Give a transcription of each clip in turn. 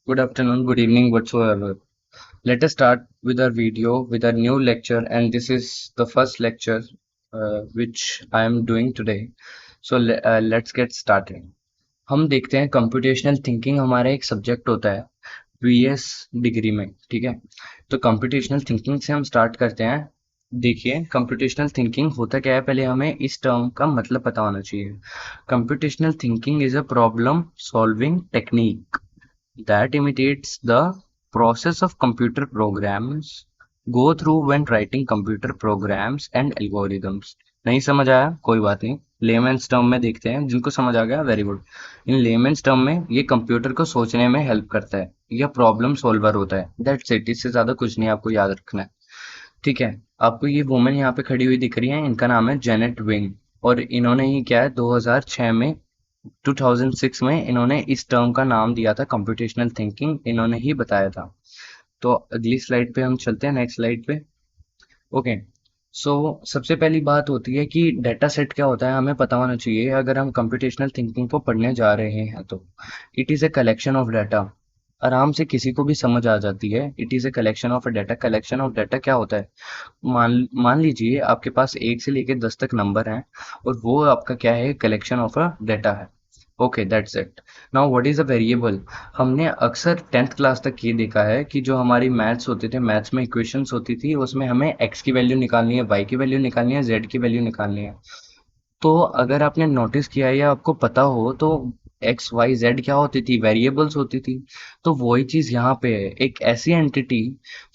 Good afternoon, good evening, whatsoever. Let us start with our video with our new lecture, and this is the first lecture which I am doing today. So let's get started. हम देखते हैं computational thinking हमारा एक subject होता है BS degree में, ठीक है। तो कंप्यूटेशनल थिंकिंग से हम स्टार्ट करते हैं। देखिए, कंप्यूटेशनल थिंकिंग होता क्या है, पहले हमें इस टर्म का मतलब पता होना चाहिए। Computational thinking is a problem solving technique that imitates the process of computer programs go through when writing computer programs and algorithms। नहीं समझ आया कोई बात नहीं, लेमेंस टर्म में देखते हैं। जिनको समझ आ गया वेरी गुड। इन लेमेंस टर्म में ये कंप्यूटर को सोचने में हेल्प करता है, यह प्रॉब्लम सॉल्वर होता है। दैट्स इट, इससे ज्यादा कुछ नहीं आपको याद रखना है, ठीक है। आपको ये वुमेन यहाँ पे खड़ी हुई दिख रही है, इनका नाम है जेनेट विंग। और इन्होंने ही क्या है 2006 में 2006 में इन्होंने इस टर्म का नाम दिया था कंप्यूटेशनल थिंकिंग, इन्होंने ही बताया था। तो अगली स्लाइड पे हम चलते हैं, नेक्स्ट स्लाइड पे। ओके, सो सबसे पहली बात होती है कि डेटा सेट क्या होता है, हमें पता होना चाहिए अगर हम कंप्यूटेशनल थिंकिंग को पढ़ने जा रहे हैं तो। It is a collection of data. आराम से किसी को भी समझ आ जाती है, it is a collection of data. Collection of data क्या होता है, मान मान लीजिए आपके पास 1 से लेकर 10 तक नंबर हैं, और वो आपका क्या है, कलेक्शन ऑफ अ डाटा है। Okay, that's it. Now what is a variable. हमने अक्सर 10th क्लास तक ये देखा है कि जो हमारी मैथ्स होते थे, मैथ्स में इक्वेशंस होती थी, उसमें हमें एक्स की वैल्यू निकालनी है, वाई की वैल्यू निकालनी है, जेड की वैल्यू निकालनी है। तो अगर आपने नोटिस किया है या आपको पता हो तो एक्स वाई जेड क्या होती थी, वेरिएबल्स होती थी। तो वही चीज यहाँ पे है, एक ऐसी entity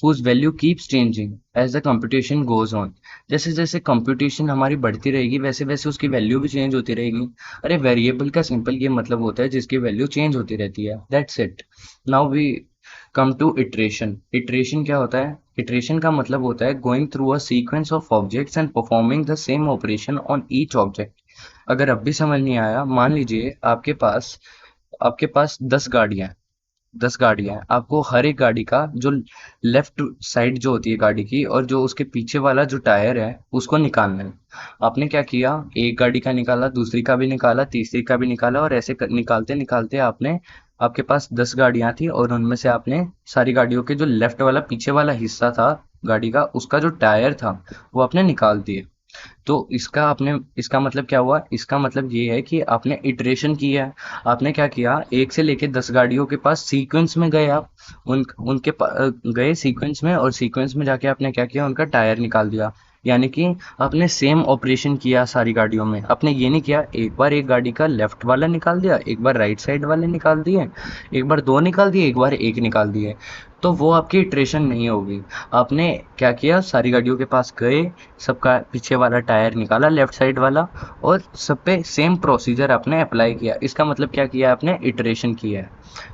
whose value keeps changing as the computation goes on. जैसे जैसे कंप्यूटेशन हमारी बढ़ती रहेगी वैसे वैसे उसकी वैल्यू भी चेंज होती रहेगी। अरे वेरिएबल का सिंपल ये मतलब होता है जिसकी वैल्यू चेंज होती रहती है, that's it. Now we come to iteration. Iteration क्या होता है, इटरेशन का मतलब होता है going through a sequence of objects and performing the same operation on each object. अगर अब भी समझ नहीं आया, मान लीजिए आपके पास 10 गाड़ियां हैं, आपको हर एक गाड़ी का जो लेफ्ट साइड जो होती है गाड़ी की, और जो उसके पीछे वाला जो टायर है उसको निकालना है। आपने क्या किया, एक गाड़ी का निकाला, दूसरी का भी निकाला, तीसरी का भी निकाला, और ऐसे निकालते निकालते आपके पास 10 गाड़ियां थी, और उनमें से आपने सारी गाड़ियों के जो लेफ्ट वाला पीछे वाला हिस्सा था गाड़ी का, उसका जो टायर था वो आपने निकाल दिया। तो इसका मतलब क्या हुआ, इसका मतलब ये है कि आपने इटरेशन किया है। आपने क्या किया, 1 से लेके 10 गाड़ियों के पास सीक्वेंस में गए आप, गए सीक्वेंस में, और सीक्वेंस में जाके आपने क्या किया, उनका टायर निकाल दिया। यानी कि आपने सेम ऑपरेशन किया सारी गाड़ियों में। आपने ये नहीं किया एक बार एक गाड़ी का लेफ्ट वाला निकाल दिया, एक बार राइट साइड वाले निकाल दिए, एक बार दो निकाल दिए, एक बार एक निकाल दिए। तो वो आपकी इटरेशन नहीं होगी। आपने क्या किया, सारी गाड़ियों के पास गए, सबका पीछे वाला टायर निकाला लेफ्ट साइड वाला, और सब पे सेम प्रोसीजर आपने अप्लाई किया। इसका मतलब क्या किया, आपने इटरेशन किया है।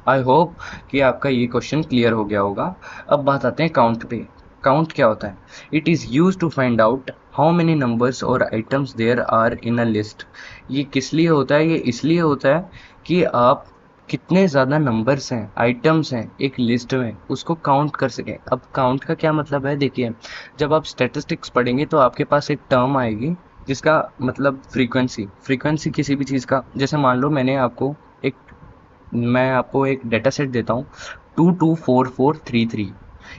आई होप कि आपका ये क्वेश्चन क्लियर हो गया होगा। अब बात आते हैं काउंट पे। काउंट क्या होता है, it is use to find out how many numbers और items there are in a list. ये किस लिए होता है, ये इसलिए होता है कि आप कितने ज़्यादा नंबर्स हैं, आइटम्स हैं एक लिस्ट में, उसको काउंट कर सकें। अब काउंट का क्या मतलब है, देखिए, जब आप स्टैटिस्टिक्स पढ़ेंगे तो आपके पास एक टर्म आएगी जिसका मतलब फ्रीक्वेंसी। फ्रीक्वेंसी किसी भी चीज़ का, जैसे मान लो एक मैं आपको एक डेटा सेट देता हूँ 224433।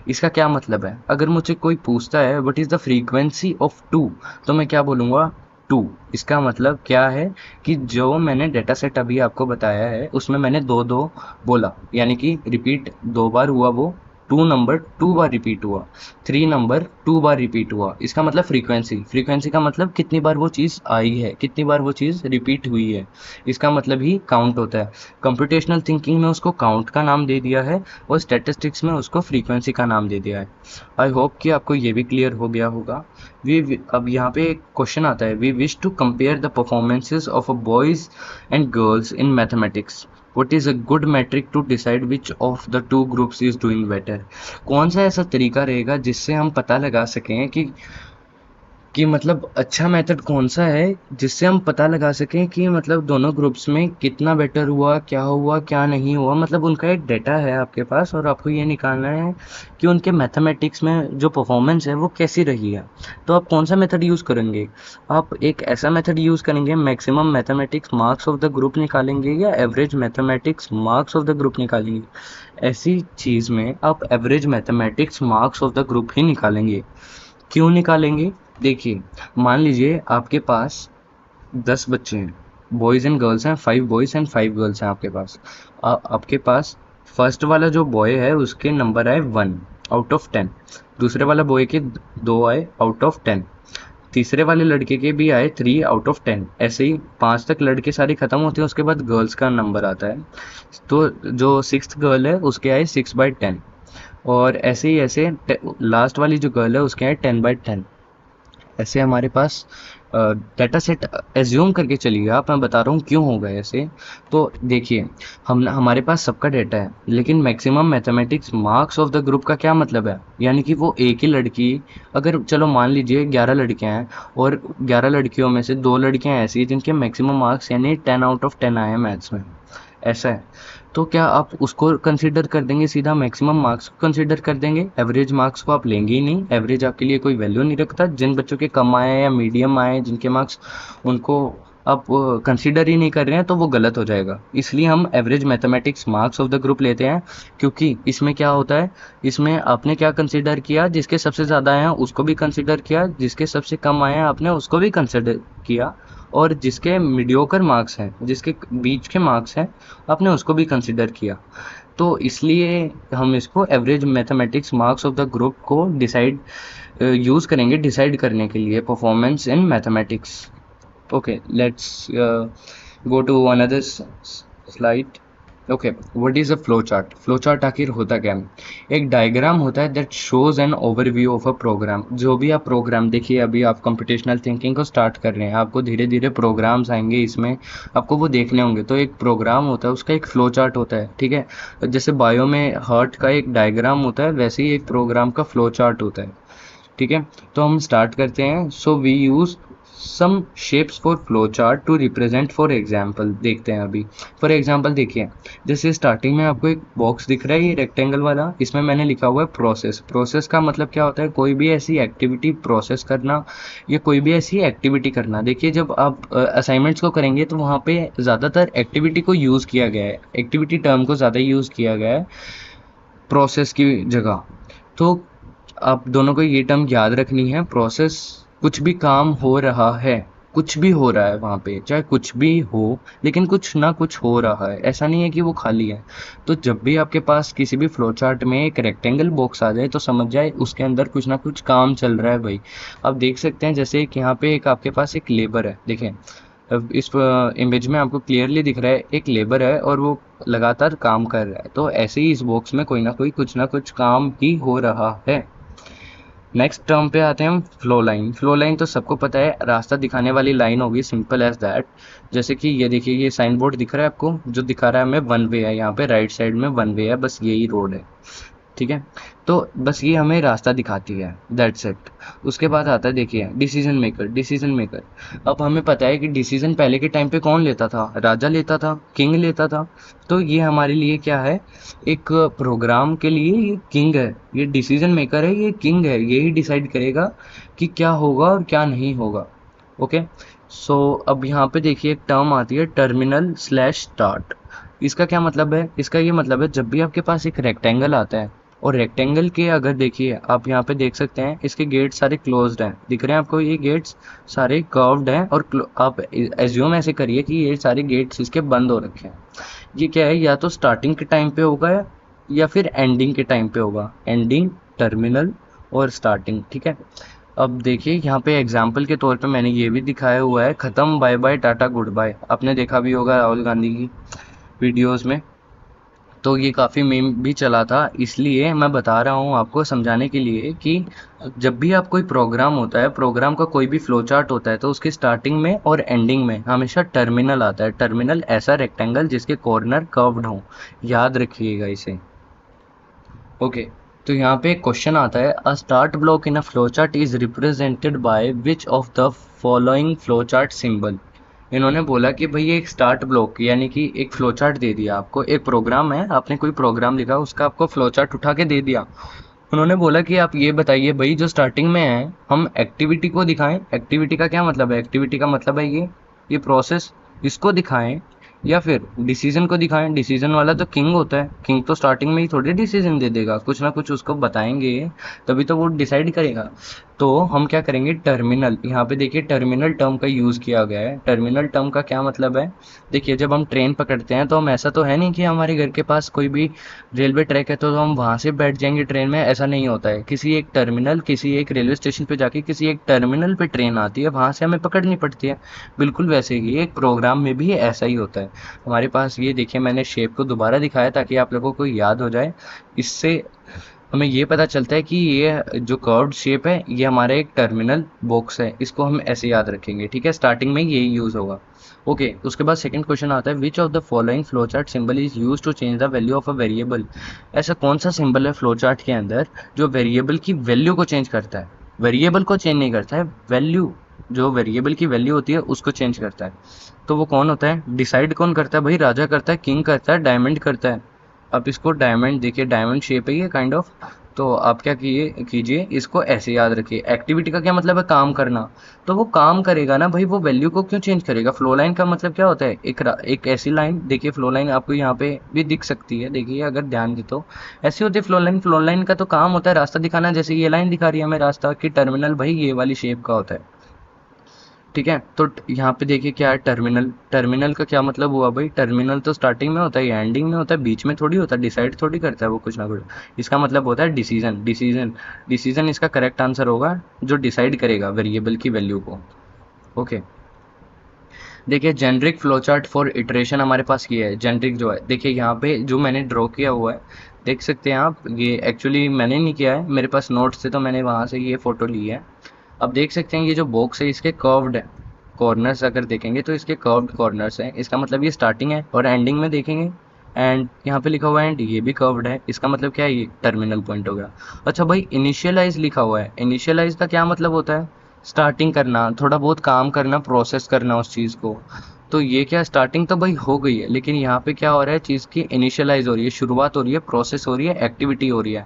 इसका क्या मतलब है, अगर मुझे कोई पूछता है what is the frequency of two, तो मैं क्या बोलूँगा, टू। इसका मतलब क्या है कि जो मैंने डेटा सेट अभी आपको बताया है उसमें मैंने दो दो बोला, यानी कि रिपीट 2 बार हुआ वो, टू नंबर 2 बार रिपीट हुआ, थ्री नंबर 2 बार रिपीट हुआ। इसका मतलब फ्रीक्वेंसी। फ्रीक्वेंसी का मतलब कितनी बार वो चीज़ आई है, कितनी बार वो चीज़ रिपीट हुई है, इसका मतलब ही काउंट होता है। कंप्यूटेशनल थिंकिंग में उसको काउंट का नाम दे दिया है, और स्टैटिस्टिक्स में उसको फ्रीक्वेंसी का नाम दे दिया है। आई होप कि आपको ये भी क्लियर हो गया होगा। अब यहाँ पे एक क्वेश्चन आता है, we wish to compare the performances of a boys and girls in mathematics. What is a good metric to decide which of the two groups is doing better? कौन सा ऐसा तरीका रहेगा जिससे हम पता लगा सकें कि कि मतलब अच्छा मेथड कौन सा है जिससे हम पता लगा सकें कि मतलब दोनों ग्रुप्स में कितना बेटर हुआ क्या नहीं हुआ। मतलब उनका एक डेटा है आपके पास और आपको ये निकालना है कि उनके मैथमेटिक्स में जो परफॉर्मेंस है वो कैसी रही है। तो आप कौन सा मेथड यूज़ करेंगे? आप एक ऐसा मेथड यूज़ करेंगे maximum mathematics marks of the group निकालेंगे या average mathematics marks of the group निकालेंगे? ऐसी चीज़ में आप average mathematics marks of the group ही निकालेंगे। क्यों निकालेंगे? देखिए, मान लीजिए आपके पास 10 बच्चे हैं, बॉयज़ एंड गर्ल्स हैं, 5 बॉयज़ एंड 5 गर्ल्स हैं आपके पास। आपके पास फर्स्ट वाला जो बॉय है उसके नंबर आए 1 आउट ऑफ 10, दूसरे वाला बॉय के 2 आए आउट ऑफ 10, तीसरे वाले लड़के के भी आए 3 आउट ऑफ 10। ऐसे ही 5 तक लड़के सारे खत्म होते हैं, उसके बाद गर्ल्स का नंबर आता है। तो जो 6th गर्ल है उसके आए 6/10, और ऐसे ही ऐसे लास्ट वाली जो गर्ल है उसके आए 10/10। ऐसे हमारे पास डेटा सेट एज्यूम करके चलिए आप, मैं बता रहा हूँ क्यों होगा ऐसे। तो देखिए, हम हमारे पास सबका डेटा है, लेकिन maximum mathematics marks of the group का क्या मतलब है? यानी कि वो एक ही लड़की, अगर चलो मान लीजिए 11 लड़कियां हैं और 11 लड़कियों में से 2 लड़कियां ऐसी हैं जिनके मैक्सिमम मार्क्स यानी 10 आउट ऑफ 10 आए हैं मैथ्स में, ऐसा है। तो क्या आप उसको कंसीडर कर देंगे, सीधा मैक्सिमम मार्क्स को कंसीडर कर देंगे? एवरेज मार्क्स को आप लेंगे ही नहीं, एवरेज आपके लिए कोई वैल्यू नहीं रखता। जिन बच्चों के कम आए या मीडियम आए जिनके मार्क्स, उनको आप कंसीडर ही नहीं कर रहे हैं, तो वो गलत हो जाएगा। इसलिए हम average mathematics marks of the group लेते हैं, क्योंकि इसमें क्या होता है, इसमें आपने क्या कंसीडर किया, जिसके सबसे ज़्यादा आए हैं उसको भी कंसीडर किया, जिसके सबसे कम आए हैं आपने उसको भी कंसीडर किया, और जिसके मीडियोकर मार्क्स हैं, जिसके बीच के मार्क्स हैं, आपने उसको भी कंसिडर किया। तो इसलिए हम इसको average mathematics marks of the group को यूज़ करेंगे डिसाइड करने के लिए performance in mathematics. Okay, let's go to another slide. Okay, what is a flow chart? Flow chart आखिर होता क्या है? एक डायग्राम होता है that shows an overview of a program. जो भी आप प्रोग्राम देखिए, अभी आप कंप्यूटेशनल थिंकिंग को स्टार्ट कर रहे हैं, आपको धीरे धीरे प्रोग्राम्स आएंगे, इसमें आपको वो देखने होंगे। तो एक प्रोग्राम होता है, उसका एक फ्लो चार्ट होता है, ठीक है। जैसे बायो में हार्ट का एक डायग्राम होता है, वैसे ही एक प्रोग्राम का फ्लो चार्ट होता है, ठीक है। तो हम स्टार्ट करते हैं। So we use some shapes for flow chart to represent for example. देखते हैं अभी। फॉर एग्जाम्पल देखिए, जैसे स्टार्टिंग में आपको एक बॉक्स दिख रहा है, ये रेक्टेंगल वाला, इसमें मैंने लिखा हुआ है प्रोसेस। प्रोसेस का मतलब क्या होता है? कोई भी ऐसी एक्टिविटी प्रोसेस करना, या कोई भी ऐसी एक्टिविटी करना। देखिए, जब आप असाइनमेंट्स को करेंगे तो वहाँ पे ज़्यादातर एक्टिविटी को यूज़ किया गया है, एक्टिविटी टर्म को ज़्यादा यूज़ किया गया है प्रोसेस की जगह। तो आप दोनों को ये टर्म याद रखनी है। प्रोसेस, कुछ भी काम हो रहा है, कुछ भी हो रहा है वहाँ पे, चाहे कुछ भी हो, लेकिन कुछ ना कुछ हो रहा है, ऐसा नहीं है कि वो खाली है। तो जब भी आपके पास किसी भी फ्लो चार्ट में एक रेक्टेंगल बॉक्स आ जाए तो समझ जाए उसके अंदर कुछ ना कुछ काम चल रहा है भाई। आप देख सकते हैं, जैसे एक यहाँ पे एक आपके पास एक लेबर है, देखें। अब इस इमेज में आपको क्लियरली दिख रहा है एक लेबर है और वो लगातार काम कर रहा है। तो ऐसे ही इस बॉक्स में कोई ना कोई कुछ ना कुछ काम ही हो रहा है। नेक्स्ट टर्म पे आते हैं हम, फ्लो लाइन। फ्लो लाइन तो सबको पता है, रास्ता दिखाने वाली लाइन होगी, सिंपल एज दैट। जैसे कि ये देखिए, ये साइन बोर्ड दिख रहा है आपको, जो दिखा रहा है हमें वन वे है, यहाँ पे राइट साइड में वन वे है, बस यही रोड है, ठीक है। तो बस ये हमें रास्ता दिखाती है, दैट्स इट। उसके बाद आता है देखिए डिसीजन मेकर। डिसीजन मेकर, अब हमें पता है कि डिसीजन पहले के टाइम पे कौन लेता था? राजा लेता था, किंग लेता था। तो ये हमारे लिए क्या है? एक प्रोग्राम के लिए ये किंग है, ये डिसीजन मेकर है, ये किंग है, यही डिसाइड करेगा कि क्या होगा और क्या नहीं होगा। ओके। सो अब यहाँ पे देखिए एक टर्म आती है, टर्मिनल स्लैश स्टार्ट। इसका क्या मतलब है? इसका ये मतलब है, जब भी आपके पास एक रेक्टेंगल आता है, और रेक्टेंगल के अगर देखिए आप यहाँ पे देख सकते हैं, इसके गेट सारे क्लोज्ड हैं, दिख रहे हैं आपको? ये गेट्स सारे कर्व्ड हैं, और आप एज्यूम ऐसे करिए कि ये सारे गेट्स इसके बंद हो रखे हैं। ये क्या है? या तो स्टार्टिंग के टाइम पे होगा या फिर एंडिंग के टाइम पे होगा। एंडिंग, टर्मिनल और स्टार्टिंग, ठीक है। अब देखिए यहाँ पे एग्जाम्पल के तौर पे मैंने ये भी दिखाया हुआ है, खत्म, bye bye, tata, good bye. आपने देखा भी होगा राहुल गांधी की वीडियोस में। तो ये काफ़ी मीम भी चला था, इसलिए मैं बता रहा हूँ आपको समझाने के लिए कि जब भी आप कोई प्रोग्राम होता है, प्रोग्राम का कोई भी फ्लो चार्ट होता है, तो उसकी स्टार्टिंग में और एंडिंग में हमेशा टर्मिनल आता है। टर्मिनल ऐसा रेक्टेंगल जिसके कॉर्नर कर्व्ड हों, याद रखिएगा इसे। ओके। तो यहाँ पे एक क्वेश्चन आता है, a start block in a flow chart is represented by which of the following flow chart symbol. इन्होंने बोला कि भाई एक स्टार्ट ब्लॉक यानी कि एक फ्लो चार्ट दे दिया आपको, एक प्रोग्राम है, आपने कोई प्रोग्राम लिखा उसका आपको फ्लो चार्ट उठा के दे दिया। उन्होंने बोला कि आप ये बताइए भाई जो स्टार्टिंग में है हम एक्टिविटी को दिखाएं। एक्टिविटी का क्या मतलब है? एक्टिविटी का मतलब है ये प्रोसेस, इसको दिखाएं या फिर डिसीजन को दिखाएं। डिसीजन वाला तो किंग होता है, किंग तो स्टार्टिंग में ही थोड़ी डिसीजन दे देगा, कुछ ना कुछ उसको बताएंगे तभी तो वो डिसाइड करेगा। तो हम क्या करेंगे, टर्मिनल, यहाँ पे देखिए टर्मिनल टर्म का यूज़ किया गया है। टर्मिनल टर्म का क्या मतलब है? देखिए जब हम ट्रेन पकड़ते हैं तो हम, ऐसा तो है नहीं कि हमारे घर के पास कोई भी रेलवे ट्रैक है तो हम वहाँ से बैठ जाएंगे ट्रेन में, ऐसा नहीं होता है। किसी एक टर्मिनल, किसी एक रेलवे स्टेशन पे जाके किसी एक टर्मिनल पे ट्रेन आती है, वहाँ से हमें पकड़नी पड़ती है। बिल्कुल वैसे ही एक प्रोग्राम में भी ऐसा ही होता है। हमारे पास ये देखिए, मैंने शेप को दोबारा दिखाया ताकि आप लोगों को याद हो जाए। इससे हमें ये पता चलता है कि ये जो कर्व्ड शेप है ये हमारा एक टर्मिनल बॉक्स है, इसको हम ऐसे याद रखेंगे। ठीक है, स्टार्टिंग में यही यूज़ होगा। ओके, उसके बाद सेकंड क्वेश्चन आता है, which of the following flow chart symbol is use to change the value of a variable. ऐसा कौन सा सिंबल है फ्लो चार्ट के अंदर जो वेरिएबल की वैल्यू को चेंज करता है? वेरिएबल को चेंज नहीं करता है, वैल्यू, जो वेरिएबल की वैल्यू होती है उसको चेंज करता है। तो वो कौन होता है? डिसाइड कौन करता है भाई? राजा करता है, किंग करता है, डायमंड करता है। अब इसको डायमंड देखिए, डायमंड शेप है ये काइंड ऑफ। तो आप क्या कीजिए, इसको ऐसे याद रखिए। एक्टिविटी का क्या मतलब है? काम करना। तो वो काम करेगा ना भाई, वो वैल्यू को क्यों चेंज करेगा? फ्लो लाइन का मतलब क्या होता है? एक ऐसी लाइन, देखिए फ्लो लाइन आपको यहाँ पे भी दिख सकती है, देखिए अगर ध्यान दे तो ऐसी होती है फ्लो लाइन। फ्लो लाइन का तो काम होता है रास्ता दिखाना, जैसे ये लाइन दिखा रही है हमें रास्ता, कि टर्मिनल भाई ये वाली शेप का होता है। ठीक है, तो यहाँ पे देखिए क्या है, टर्मिनल। टर्मिनल का क्या मतलब हुआ भाई? टर्मिनल तो स्टार्टिंग में होता है या एंडिंग में होता है, बीच में थोड़ी होता है, डिसाइड थोड़ी करता है वो कुछ ना कुछ। इसका मतलब होता है डिसीजन। डिसीजन, डिसीजन इसका करेक्ट आंसर होगा, जो डिसाइड करेगा वेरिएबल की वैल्यू को। ओके, देखिए generic flow chart for iteration हमारे पास ये है। जेनरिक जो है, देखिए यहाँ पे जो मैंने ड्रॉ किया हुआ है, देख सकते हैं आप, ये एक्चुअली मैंने नहीं किया है, मेरे पास नोट्स थे तो मैंने वहाँ से ये फ़ोटो ली है। अब देख सकते हैं ये जो बॉक्स है इसके कर्व्ड है, कॉर्नर्स अगर देखेंगे तो इसके कर्व्ड कॉर्नर्स हैं। इसका मतलब ये स्टार्टिंग है, और एंडिंग में देखेंगे एंड यहाँ पे लिखा हुआ है एंड, ये भी कर्व्ड है। इसका मतलब क्या है? ये टर्मिनल पॉइंट हो गया। अच्छा भाई, इनिशियलाइज लिखा हुआ है, इनिशियलाइज का क्या मतलब होता है? स्टार्टिंग करना, थोड़ा बहुत काम करना, प्रोसेस करना उस चीज़ को। तो ये क्या, स्टार्टिंग तो भाई हो गई है, लेकिन यहाँ पे क्या हो रहा है, चीज़ की इनिशियलाइज हो रही है, शुरुआत हो रही है, प्रोसेस हो रही है, एक्टिविटी हो रही है।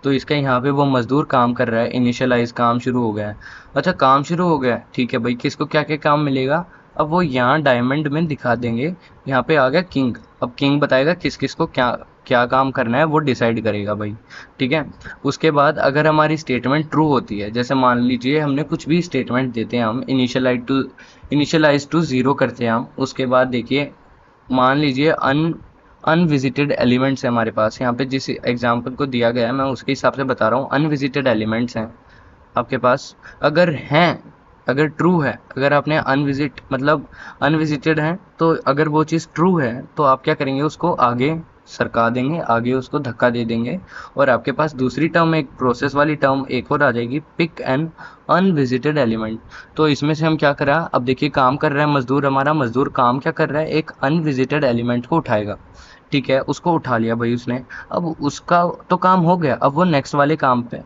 तो इसका यहाँ पे वो मजदूर काम कर रहा है, इनिशियलाइज, काम शुरू हो गया है। अच्छा, काम शुरू हो गया है, ठीक है भाई, किसको क्या क्या काम मिलेगा? अब वो यहाँ डायमंड में दिखा देंगे। यहाँ पे आ गया किंग। अब किंग बताएगा किस किस को क्या क्या काम करना है, वो डिसाइड करेगा भाई। ठीक है, उसके बाद अगर हमारी स्टेटमेंट ट्रू होती है, जैसे मान लीजिए हमने कुछ भी स्टेटमेंट देते हैं हम, इनिशियलाइज टू ज़ीरो करते हैं हम। उसके बाद देखिए, मान लीजिए अनविजिटेड एलिमेंट्स है हमारे पास। यहाँ पे जिस एग्जांपल को दिया गया है मैं उसके हिसाब से बता रहा हूँ, अनविजिटेड एलिमेंट्स हैं आपके पास। अगर हैं, अगर ट्रू है, अगर आपने अनविजिट मतलब अनविजिटेड है, तो अगर वो चीज़ ट्रू है तो आप क्या करेंगे, उसको आगे सरका देंगे, आगे उसको धक्का दे देंगे, और आपके पास दूसरी टर्म, एक प्रोसेस वाली टर्म एक और आ जाएगी, पिक एन अनविजिटेड एलिमेंट। तो इसमें से हम क्या करा, अब देखिए काम कर रहा है मजदूर, हमारा मजदूर काम क्या कर रहा है, एक अनविजिटेड एलिमेंट को उठाएगा। ठीक है, उसको उठा लिया भाई उसने। अब उसका तो काम हो गया, अब वो नेक्स्ट वाले काम पे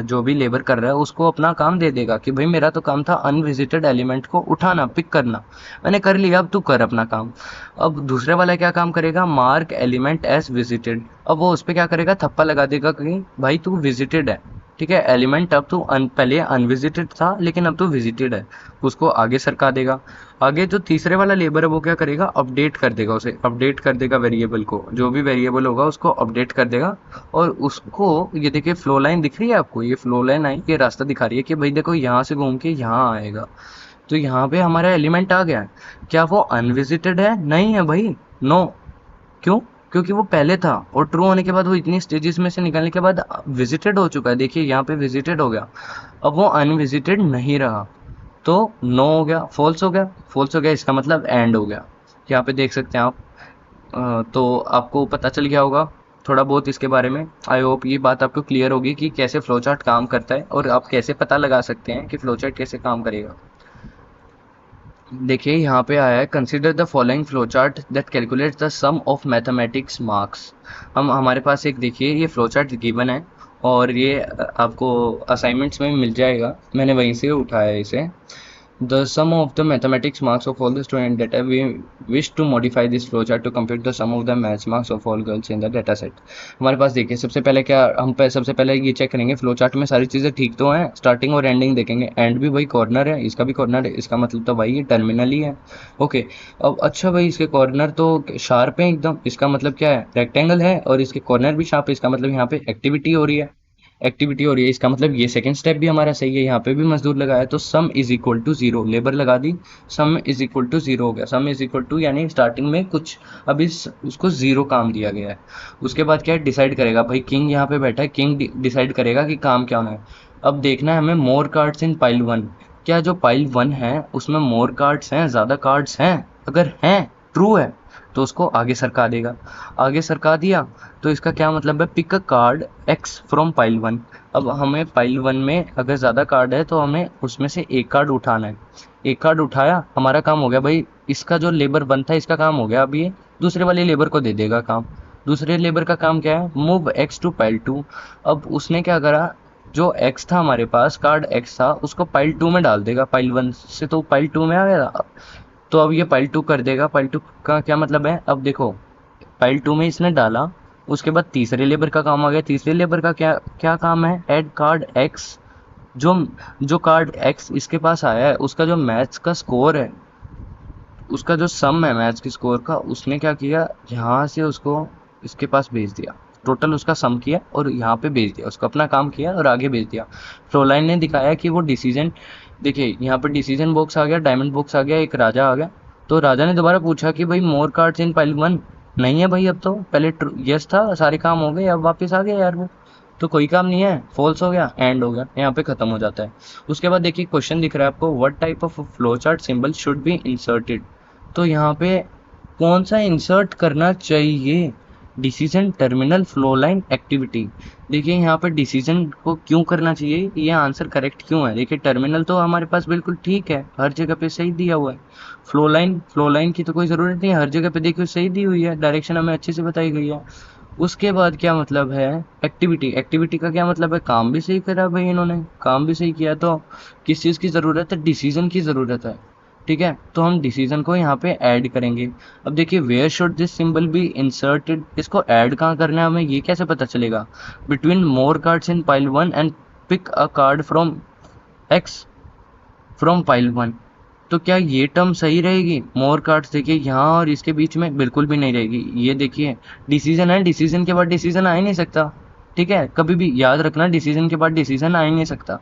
जो भी लेबर कर रहा है उसको अपना काम दे देगा कि भाई मेरा तो काम था अनविजिटेड एलिमेंट को उठाना, पिक करना, मैंने कर लिया, अब तू कर अपना काम। अब दूसरे वाला क्या काम करेगा, मार्क एलिमेंट एज विजिटेड। अब वो उस पर क्या करेगा, थप्पा लगा देगा कि भाई तू विजिटेड है। ठीक है, एलिमेंट अब तू पहले अनविजिटेड था लेकिन अब तू विजिटेड है, उसको आगे सरका देगा। आगे जो तीसरे वाला लेबर है वो क्या करेगा, अपडेट कर देगा, उसे अपडेट कर देगा वेरिएबल को, जो भी वेरिएबल होगा उसको अपडेट कर देगा। और उसको, ये देखिए फ्लो लाइन दिख रही है आपको, ये फ्लो लाइन आई, ये रास्ता दिखा रही है कि भाई देखो यहाँ से घूम के यहाँ आएगा। तो यहाँ पे हमारा एलिमेंट आ गया। क्या वो अनविजिटेड है? नहीं है भाई, नो। क्यों? क्योंकि वो पहले था, और ट्रू होने के बाद वो इतनी स्टेजेस में से निकलने के बाद विजिटेड हो चुका है। देखिए यहाँ पे विजिटेड हो गया, अब वो अनविजिटेड नहीं रहा, तो नो हो गया, फॉल्स हो गया। फॉल्स हो गया इसका मतलब एंड हो गया। यहाँ पे देख सकते हैं आप। तो आपको पता चल गया होगा थोड़ा बहुत इसके बारे में। आई होप ये बात आपको क्लियर होगी कि कैसे फ्लो चार्ट काम करता है और आप कैसे पता लगा सकते हैं कि फ्लो चार्ट कैसे काम करेगा। देखिए यहाँ पे आया है, consider the following flow chart that calculates the sum of mathematics marks. हम हमारे पास एक देखिए ये फ्लो चार्ट गिवन है, और ये आपको असाइनमेंट्स में मिल जाएगा, मैंने वहीं से उठाया है इसे। The sum of the mathematics marks of all the student data, we wish to modify this flowchart to compute the sum of the maths marks of all girls in the data set। हमारे पास देखिए सबसे पहले क्या, सबसे पहले ये check करेंगे flow chart में सारी चीज़ें ठीक तो हैं, स्टार्टिंग और एंडिंग देखेंगे, एंड भी वही कॉर्नर है, इसका भी कॉर्नर है, इसका मतलब तो भाई ये टर्मिनल ही है। ओके, अब अच्छा भाई इसके कॉर्नर तो शार्प है एकदम, इसका मतलब क्या है, रेक्टेंगल है, और इसके कॉर्नर भी शार्प है, इसका मतलब यहाँ पे एक्टिविटी हो रही है, एक्टिविटी हो रही है, इसका मतलब ये सेकंड स्टेप भी हमारा सही है, यहाँ पे भी मजदूर लगाया, तो sum is equal to zero, labour लगा दी, sum is equal to zero हो गया, सम इज इक्वल टू यानी स्टार्टिंग में कुछ अब इस उसको जीरो काम दिया गया है। उसके बाद क्या है, डिसाइड करेगा भाई, किंग यहाँ पे बैठा है, किंग डिसाइड करेगा कि काम क्या होना है। अब देखना है हमें मोर कार्ड्स इन पाइल वन, क्या जो पाइल वन है उसमें मोर कार्ड्स हैं, ज़्यादा कार्ड्स हैं, अगर हैं ट्रू है तो उसको आगे सरका देगा, आगे सरका दिया तो इसका क्या मतलब है, pick a card X from pile one. अब हमें पाइल वन में अगर ज़्यादा कार्ड है तो हमें उसमें से एक कार्ड उठाना है, एक कार्ड उठाया, हमारा काम हो गया भाई, इसका जो लेबर वन था इसका काम हो गया, अब ये दूसरे वाले लेबर को दे देगा काम। दूसरे लेबर का काम क्या है, move X to pile two. अब उसने क्या करा, जो एक्स था हमारे पास, कार्ड एक्स था, उसको पाइल टू में डाल देगा, पाइल वन से तो पाइल टू में आ गया, तो अब ये पाइल टू कर देगा। पाइल टू का क्या मतलब है, अब देखो पाइल टू में इसने डाला, उसके बाद तीसरे लेबर का काम आ गया, तीसरे लेबर का क्या क्या काम है, ऐड कार्ड एक्स। जो जो कार्ड एक्स इसके पास आया है उसका जो मैथ्स का स्कोर है, उसका जो सम है मैथ्स के स्कोर का, उसने क्या किया, यहाँ से उसको इसके पास भेज दिया, टोटल उसका सम किया और यहाँ पे भेज दिया, उसको अपना काम किया और आगे भेज दिया। फ्लोलाइन ने दिखाया कि वो डिसीजन, देखिए यहाँ पे डिसीजन बॉक्स आ गया, डायमंड बॉक्स आ गया, एक राजा आ गया, तो राजा ने दोबारा पूछा कि भाई मोर कार्ड्स इन पाइल वन, नहीं है भाई, अब तो पहले यस था, सारे काम हो गए, अब वापस आ गया यार वो, तो कोई काम नहीं है, फॉल्स हो गया, एंड हो गया, यहाँ पे खत्म हो जाता है। उसके बाद देखिए क्वेश्चन दिख रहा है आपको, what type of flow chart symbol should be inserted, तो यहाँ पे कौन सा इंसर्ट करना चाहिए, decision, terminal, flow line, activity. देखिए यहाँ पे डिसीजन को क्यों करना चाहिए, ये आंसर करेक्ट क्यों है, देखिए टर्मिनल तो हमारे पास बिल्कुल ठीक है, हर जगह पे सही दिया हुआ है। फ्लो लाइन की तो कोई ज़रूरत नहीं है, हर जगह पे देखिए सही दी हुई है, डायरेक्शन हमें अच्छे से बताई गई है। उसके बाद क्या मतलब है, एक्टिविटी, एक्टिविटी का क्या मतलब है, काम भी सही करा भाई इन्होंने, काम भी सही किया, तो किस चीज़ की ज़रूरत है, डिसीजन की ज़रूरत है। ठीक है, तो हम डिसीजन को यहाँ पे ऐड करेंगे। अब देखिए where should this symbol be inserted, इसको ऐड कहाँ करना है हमें ये कैसे पता चलेगा, between more cards in pile one and pick a card from X from pile one. तो क्या ये टर्म सही रहेगी, मोर कार्ड्स देखिए यहाँ और इसके बीच में बिल्कुल भी नहीं रहेगी, ये देखिए डिसीजन है, डिसीजन के बाद डिसीजन आ ही नहीं सकता, ठीक है, कभी भी याद रखना, डिसीजन के बाद डिसीजन आ ही नहीं सकता।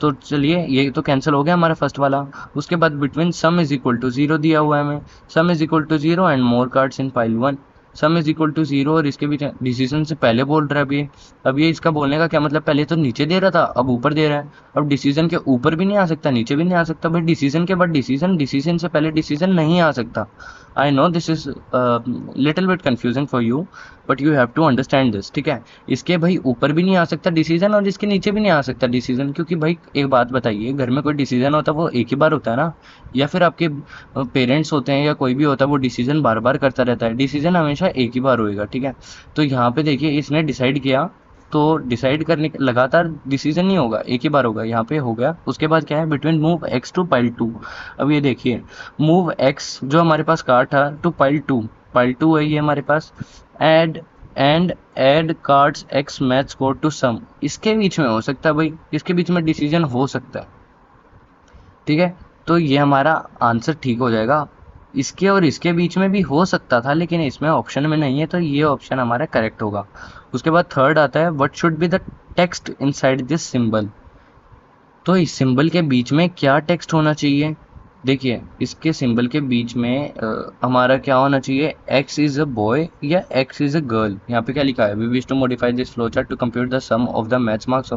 तो चलिए ये तो कैंसिल हो गया हमारा फर्स्ट वाला। उसके बाद between sum is equal to zero दिया हुआ है हमें, sum is equal to zero and more cards in pile one, sum is equal to zero, और इसके बीच डिसीजन से पहले बोल रहा है अभी, अब ये इसका बोलने का क्या मतलब, पहले तो नीचे दे रहा था अब ऊपर दे रहा है, अब डिसीजन के ऊपर भी नहीं आ सकता, नीचे भी नहीं आ सकता भाई, डिसीजन के बाद डिसीजन, डिसीजन से पहले डिसीजन नहीं आ सकता। I know this is little bit confusing for you, but you have to understand this, ठीक है। इसके भाई ऊपर भी नहीं आ सकता डिसीजन और इसके नीचे भी नहीं आ सकता डिसीजन, क्योंकि भाई एक बात बताइए, घर में कोई डिसीजन होता है वो एक ही बार होता है ना, या फिर आपके पेरेंट्स होते हैं या कोई भी होता है वो डिसीजन बार बार करता रहता है, डिसीजन हमेशा एक ही बार होएगा, ठीक है। तो यहाँ पे देखिए इसने डिसाइड किया, तो डिसाइड करने लगातार डिसीजन नहीं होगा, एक ही बार होगा, यहाँ पे हो गया। उसके बाद क्या है, between move X to pile two. अब ये देखिए मूव एक्स जो हमारे पास कार्ड था to pile two, pile two है ये हमारे पास, add and add cards X match score to sum, इसके बीच में हो सकता है भाई, इसके बीच में डिसीजन हो सकता है, ठीक है। तो ये हमारा आंसर ठीक हो जाएगा, इसके और इसके बीच में भी हो सकता था लेकिन इसमें ऑप्शन में नहीं है, तो ये ऑप्शन हमारा करेक्ट होगा। उसके बाद थर्ड आता है, what should be the text inside this symbol, तो इस सिंबल के बीच में क्या टेक्स्ट होना चाहिए, देखिए इसके सिंबल के बीच में हमारा क्या होना चाहिए, x इज अ बॉय या x इज अ गर्ल, यहाँ पे क्या लिखा है, we wish to modify this flow chart to compute the sum of the maths marks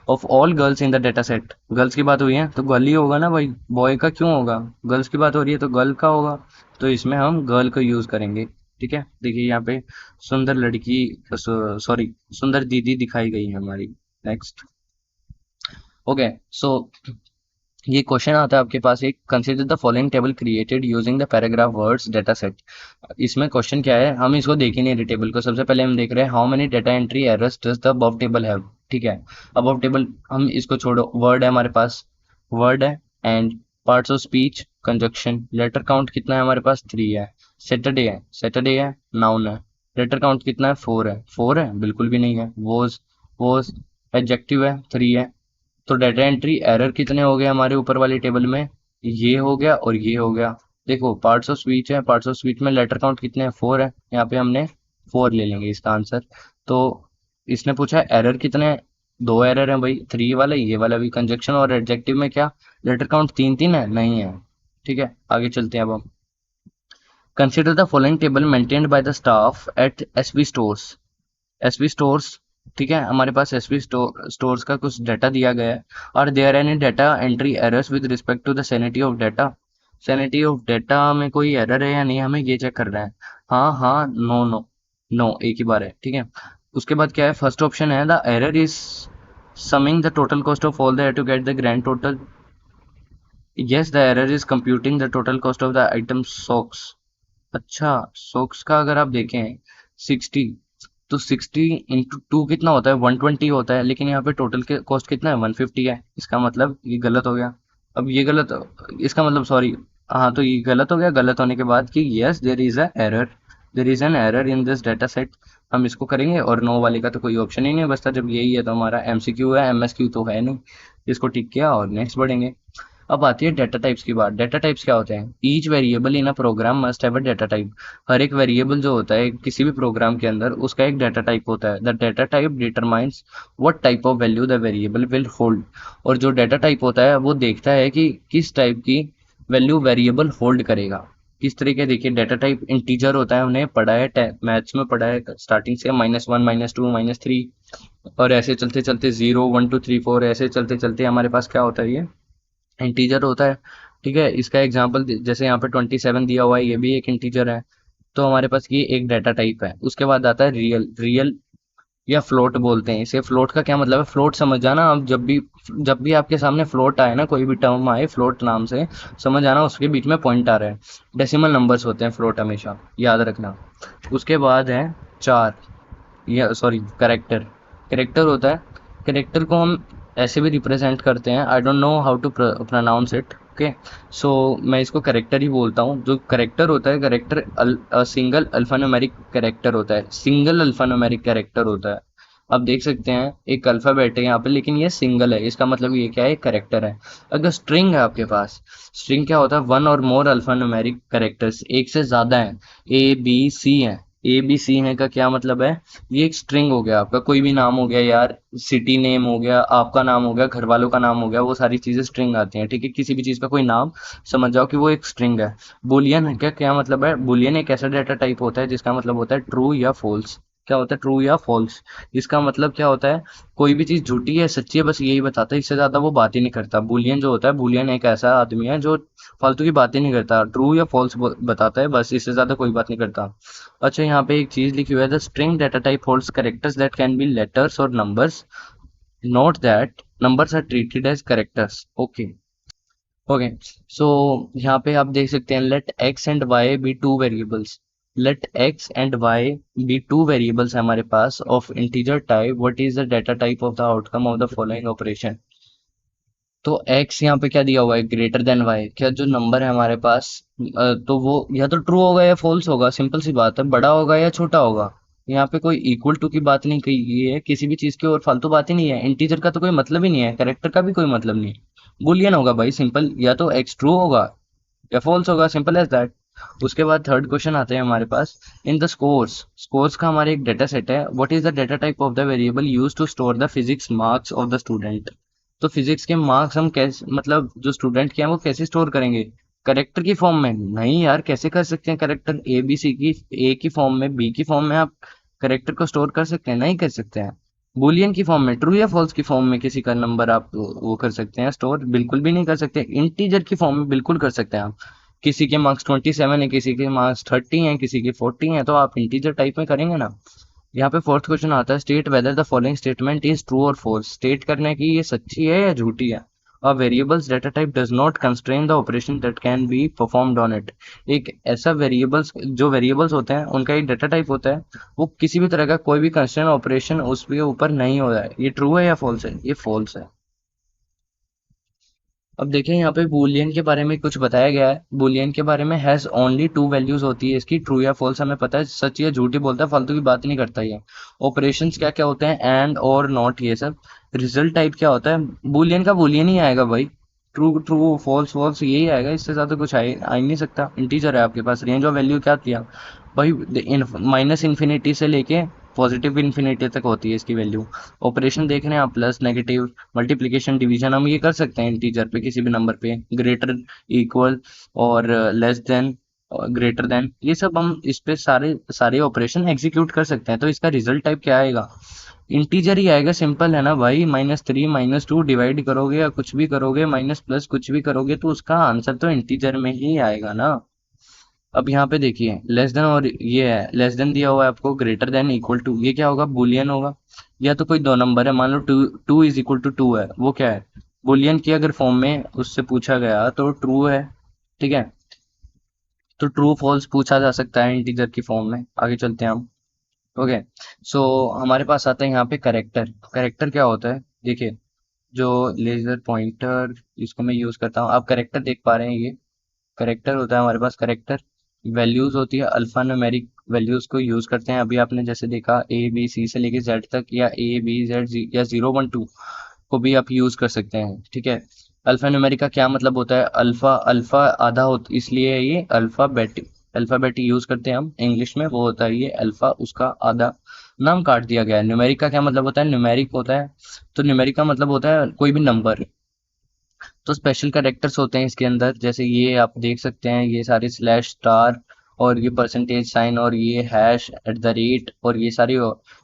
of all girls in the data set. Girls की बात हुई है तो गर्ल ही होगा ना भाई, बॉय का क्यों होगा, गर्ल्स की बात हो रही है तो गर्ल का होगा, तो इसमें हम गर्ल को यूज करेंगे, ठीक है। देखिए यहाँ पे सुंदर लड़की, सॉरी सुंदर दीदी दिखाई गई है हमारी। नेक्स्ट, ओके, सो ये क्वेश्चन आता है आपके पास एक, consider the following table created using the paragraph words data set. इसमें क्वेश्चन क्या है, हम इसको देख ही नहीं रहे टेबल को। सबसे पहले हम देख रहे हैं how many data entry errors does the above table have. ठीक है, अबव टेबल हम इसको छोड़ो, वर्ड है हमारे पास, वर्ड है, and parts of speech, conjunction, letter count कितना है हमारे पास 3 है, सैटरडे है, सैटरडे है, नाउन है, लेटर काउंट कितना है 4 है, 4 है बिल्कुल भी नहीं है, वोज एडजेक्टिव है 3 है। तो डाटा एंट्री एरर कितने हो गए हमारे ऊपर वाली टेबल में, ये हो गया और ये हो गया। देखो पार्ट्स ऑफ स्पीच है, पार्ट्स ऑफ स्पीच में लेटर काउंट कितने हैं 4 है, यहाँ पे हमने 4 ले लेंगे इसका आंसर। तो इसने पूछा है एरर कितने हैं, 2 एरर है भाई, 3 वाला ये वाला भी। कंजक्शन और एडजेक्टिव में क्या लेटर काउंट 3 है, नहीं है। ठीक है, आगे चलते हैं अब हम। Consider the following table maintained by the staff at SB stores. SB stores, ठीक है, हमारे पास एसबी स्टोर्स का कुछ डाटा दिया गया है। और there any data entry errors with respect to the sanity of data. Sanity of data में कोई एरर है या नहीं, हमें ये चेक करना है। हाँ हाँ, नो नो, नो एक ही बार है। ठीक है, उसके बाद क्या है, फर्स्ट ऑप्शन है the error is summing the total cost of all the to get the grand total. Yes, the error is computing the total cost of the item socks. अच्छा, सॉक्स का अगर आप देखें 60, तो 60 × 2 कितना होता है, 120 होता है, लेकिन यहाँ पे टोटल के कॉस्ट कितना है 150 है। इसका मतलब ये गलत हो गया। अब ये गलत, इसका मतलब सॉरी, हाँ तो ये गलत हो गया। गलत होने के बाद कि yes there is a error, there is an error in this data set, हम इसको करेंगे। और नो वाले का तो कोई ऑप्शन ही नहीं बचता, जब यही है तो हमारा एमसीक्यू है, एमएसक्यू तो है नहीं। इसको टिक किया और नेक्स्ट बढ़ेंगे। अब आती है डेटा टाइप्स की बात। डेटा टाइप्स क्या होते हैं, each variable in a program must have a data type. हर एक वेरिएबल जो होता है किसी भी प्रोग्राम के अंदर, उसका एक डेटा टाइप होता है। The data type determines what type of value the variable will hold. और जो डेटा टाइप होता है वो देखता है कि किस टाइप की वैल्यू वेरिएबल होल्ड करेगा। किस तरीके, देखिए डाटा टाइप इंटीजर होता है, हमने पढ़ा है मैथ्स में, पढ़ा है स्टार्टिंग से, -1 -2 -3, और ऐसे चलते चलते 0 1 2 3 4, ऐसे चलते चलते हमारे पास क्या होता है, ये इंटीजर होता है। ठीक है, इसका एग्जांपल जैसे यहाँ पे 27 दिया हुआ है, ये भी एक इंटीजर है। तो हमारे पास ये एक डाटा टाइप है। उसके बाद आता है रियल। रियल या फ्लोट बोलते हैं इसे। फ्लोट का क्या मतलब है, फ्लोट समझ जाना आप, जब भी आपके सामने फ्लोट आए ना, कोई भी टर्म आए फ्लोट नाम से, समझ आना उसके बीच में पॉइंट आ रहा है। डेसिमल नंबर्स होते हैं फ्लोट, हमेशा याद रखना। उसके बाद है चार, या सॉरी करेक्टर। करेक्टर होता है, करेक्टर को हम ऐसे भी रिप्रेजेंट करते हैं, I don't know how to pronounce it, okay. So मैं इसको करेक्टर ही बोलता हूँ। जो करेक्टर होता है, करेक्टर सिंगल अल्फान्यूमेरिक करेक्टर होता है, सिंगल अल्फान्यूमेरिक करेक्टर होता है। आप देख सकते हैं एक अल्फाबेट है यहाँ पे, लेकिन ये सिंगल है, इसका मतलब ये क्या है, करेक्टर है। अगर स्ट्रिंग है आपके पास, स्ट्रिंग क्या होता है, वन और मोर अल्फान्यूमेरिक करेक्टर्स, एक से ज्यादा है, ए बी सी है। ए बी सी है का क्या मतलब है, ये एक स्ट्रिंग हो गया आपका, कोई भी नाम हो गया यार, सिटी नेम हो गया, आपका नाम हो गया, घर वालों का नाम हो गया, वो सारी चीजें स्ट्रिंग आती हैं। ठीक है, किसी भी चीज का कोई नाम समझ जाओ कि वो एक स्ट्रिंग है। बुलियन है क्या, क्या मतलब है, बुलियन एक ऐसा डाटा टाइप होता है जिसका मतलब होता है ट्रू या फॉल्स। क्या होता है, ट्रू या फॉल्स। इसका मतलब क्या होता है, कोई भी चीज झूठी है सच्ची है बस यही बताता है, इससे ज्यादा वो बात ही नहीं करता। बुलियन जो होता है, बुलियन एक ऐसा आदमी है जो फालतू की बातें नहीं करता, ट्रू या फॉल्स बताता है बस, इससे ज्यादा कोई बात नहीं करता। अच्छा, यहाँ पे एक चीज लिखी हुई है, the string data type holds characters that can be letters और numbers, note that numbers are treated as characters. Okay, okay. So यहाँ पे आप देख सकते हैं, let X and Y be two variables. Let X and Y be two variables हमारे पास of integer type, what is the data type of the outcome of the following operation. तो x यहाँ पे क्या दिया हुआ है, ग्रेटर देन y। क्या जो नंबर है हमारे पास, तो वो या तो ट्रू होगा या फॉल्स होगा, सिंपल सी बात है, बड़ा होगा या छोटा होगा। यहाँ पे कोई इक्वल टू की बात नहीं कही गई है किसी भी चीज की, और फालतू बात ही नहीं है। इंटीजर का तो कोई मतलब ही नहीं है, कैरेक्टर का भी कोई मतलब नहीं है। बुलियन होगा भाई सिंपल, या तो x ट्रू होगा या फॉल्स होगा, सिंपल एज दैट। उसके बाद थर्ड क्वेश्चन आते हैं हमारे पास, इन द स्कोर्स। स्कोर्स का हमारे एक डेटा सेट है, what is the data type of the variable use to store the physics marks of the student. तो फिजिक्स के मार्क्स हम कैसे, मतलब जो स्टूडेंट के हैं वो कैसे स्टोर करेंगे, करेक्टर की फॉर्म में। नहीं यार, कैसे कर सकते हैं करेक्टर, ए बी सी की, ए की फॉर्म में, बी की फॉर्म में आप करेक्टर को स्टोर कर सकते हैं, नहीं कर सकते हैं। बुलियन की फॉर्म में, ट्रू या फॉल्स की फॉर्म में किसी का नंबर आप वो कर सकते हैं स्टोर, बिल्कुल भी नहीं कर सकते। इंटीजर की फॉर्म में बिल्कुल कर सकते हैं आप। किसी के मार्क्स 27 है, किसी के मार्क्स 30 हैं, किसी के 40 हैं, तो आप इंटीजर टाइप में करेंगे ना। यहाँ पे फोर्थ क्वेश्चन आता है, state whether the following statement is true और फॉल्स। स्टेट करना है कि ये सच्ची है या झूठी है। A variable's data type does not constrain the operation that can be performed on it. एक ऐसा वेरिएबल्स जो वेरिएबल्स होते हैं उनका एक डाटा टाइप होता है, वो किसी भी तरह का कोई भी कंस्ट्रेंट ऑपरेशन उसके ऊपर नहीं हो रहा है। ये ट्रू है या फॉल्स है? ये फॉल्स है। अब देखिए यहाँ पे बूलियन के बारे में कुछ बताया गया है। बूलियन के बारे में हैज ओनली टू वैल्यूज होती है इसकी, ट्रू या फॉल्स हमें पता है, सच या झूठी बोलता है, फालतू की बात नहीं करता ये। ऑपरेशंस क्या क्या होते हैं? एंड और नॉट, ये सब। रिजल्ट टाइप क्या होता है? बूलियन का बूलियन ही आएगा भाई। ट्रू ट्रू, फॉल्स फॉल्स, यही आएगा, इससे ज्यादा कुछ आ ही नहीं सकता। इंटीजर है आपके पास, रेंज ऑफ वैल्यू क्या दिया भाई? माइनस इन्फिनिटी से लेके पॉजिटिव इन्फिनिटी तक होती है इसकी वैल्यू। ऑपरेशन देख रहे हैं आप, प्लस, नेगेटिव, मल्टीप्लिकेशन, डिवीजन, हम ये कर सकते हैं इंटीजर पे, किसी भी नंबर पे, ग्रेटर, इक्वल और लेस देन, ग्रेटर देन, ये सब हम इस पे सारे सारे ऑपरेशन एग्जीक्यूट कर सकते हैं। तो इसका रिजल्ट टाइप क्या आएगा? इंटीजर ही आएगा, सिंपल है ना भाई। -3 -2 डिवाइड करोगे या कुछ भी करोगे, माइनस प्लस कुछ भी करोगे, तो उसका आंसर तो इंटीजर में ही आएगा ना। अब यहाँ पे देखिए लेस देन, और ये है लेस देन दिया हुआ है आपको, ग्रेटर देन, इक्वल टू, ये क्या होगा? बुलियन होगा। या तो कोई दो नंबर है, मान लो two, two is equal to two है, वो क्या है? बुलियन की अगर फॉर्म में उससे पूछा गया तो ट्रू है, ठीक है। तो ट्रू फॉल्स पूछा जा सकता है इंटीजर की फॉर्म में। आगे चलते हैं हम। ओके, सो हमारे पास आता है यहाँ पे करेक्टर। करेक्टर क्या होता है? देखिए, जो लेजर पॉइंटर इसको मैं यूज करता हूँ, आप करेक्टर देख पा रहे हैं, ये करेक्टर होता है हमारे पास। करेक्टर वैल्यूज होती है, अल्फा न्यूमेरिक वैल्यूज को यूज करते हैं। अभी आपने जैसे देखा A B C से लेके Z तक, या A B Z या 0 1 2 को भी आप यूज कर सकते हैं, ठीक है। अल्फा न्यूमेरिक का क्या मतलब होता है? अल्फा, अल्फा आधा होता, इसलिए ये अल्फाबेट, अल्फाबेट यूज करते हैं हम इंग्लिश में, वो होता है ये अल्फा, उसका आधा नाम काट दिया गया है। न्यूमेरिक का क्या मतलब होता है? न्यूमेरिक होता है, तो न्यूमेरिक का मतलब होता है कोई भी नंबर। तो स्पेशल कैरेक्टर्स होते हैं इसके अंदर, जैसे ये आप देख सकते हैं, ये सारे स्लैश, स्टार, और ये परसेंटेज साइन, और ये हैश, एट द रेट, और ये सारी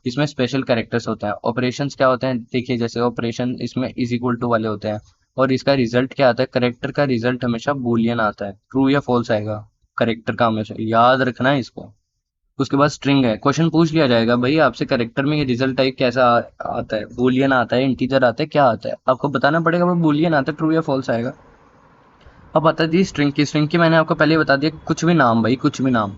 इसमें स्पेशल कैरेक्टर्स होते हैं। ऑपरेशंस क्या होते हैं? देखिए, जैसे ऑपरेशन इसमें इज इक्वल टू वाले होते हैं, और इसका रिजल्ट क्या आता है? करेक्टर का रिजल्ट हमेशा बूलियन आता है, ट्रू या फॉल्स आएगा करेक्टर का, हमेशा याद रखना है इसको। उसके बाद स्ट्रिंग है, क्वेश्चन पूछ लिया जाएगा भाई आपसे, करेक्टर में ये रिजल्ट टाइप कैसा आता है? बूलियन आता है, इंटीजर आता है, क्या आता है? आपको बताना पड़ेगा वो बूलियन आता है, ट्रू या फॉल्स आएगा। अब बता दी स्ट्रिंग की। स्ट्रिंग की मैंने आपको पहले ही बता दिया, कुछ भी नाम भाई, कुछ भी नाम।